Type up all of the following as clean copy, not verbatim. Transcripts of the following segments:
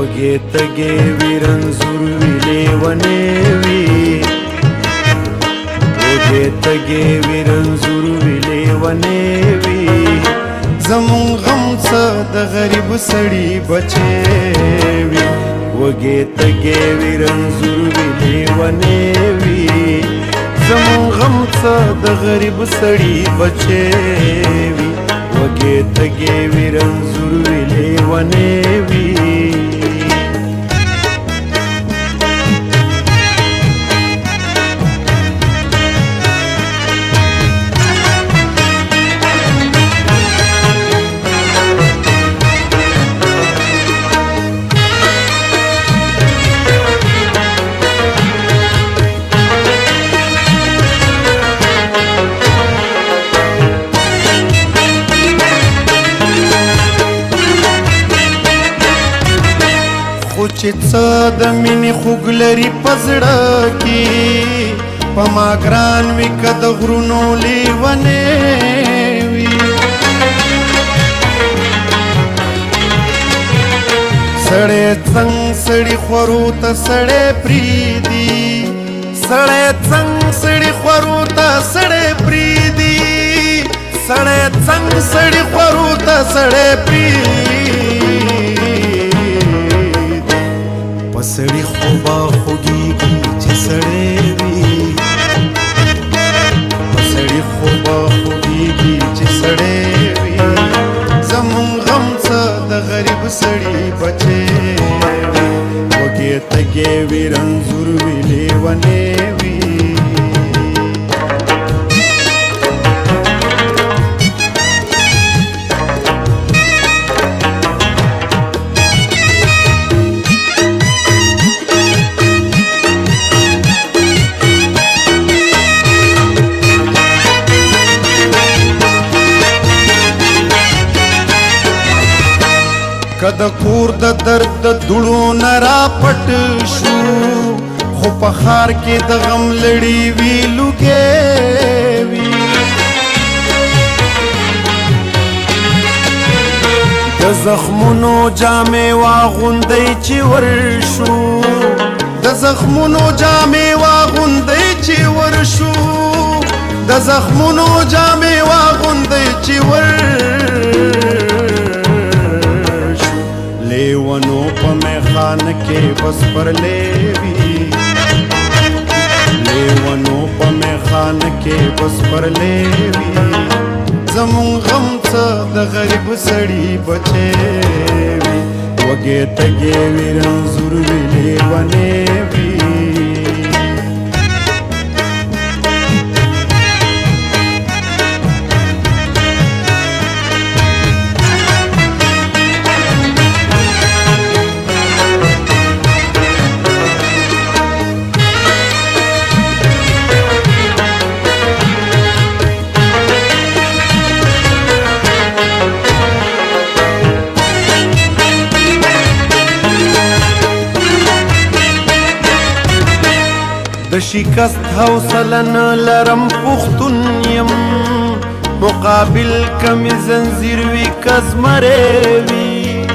وږې تږې وي رنځور وي لیونې وي وږې تږې وي رنځور وي لیونې وي زمون غم څه د غریب سړي بچې وي وږې تږې وي رنځور وي لیونې وي زمون غم څه د غریب سړي بچې وي وږې تږې وي رنځور وي لیونې وي خو چې څه د مینې خوږ لري په زړه کې په ما ګران وي که د غرونو لیونې وي سړی څنګ سړي خورو ته سړی پرېږدي سړی څنګ سړي خورو ته سړی پرېږدي سړی څنګ سړي خورو ته سړی پرېږدي په سړي خو به خوږېږي چې سړی وي په سړي خو به خوږېږي چې سړی وي زمون غم څه د غریب سړي بچې وي وږې تږې وي رنځور وي لیونې وي که د کور د درد د دوړو نه را پټ شو خو په ښار کې د غم لړي وي لوګې وي د زخمونو جامې واغوندئ چې ورشو د زخمونو جامې واغوندئ چې ورشو د زخمونو جامې واغوندئ چې لیونو په میخان کې بس پرلې وي لیونو په میخان کې بس پرلې وي زمون غم څه د غریب سړي بچې وي وږې تږې وي رنځور وي لیونې وي د شکست حوصله نه لرم پښتون یم مقابل کمې زنځیر وي که زمری وي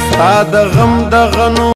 ستا د غم د غنو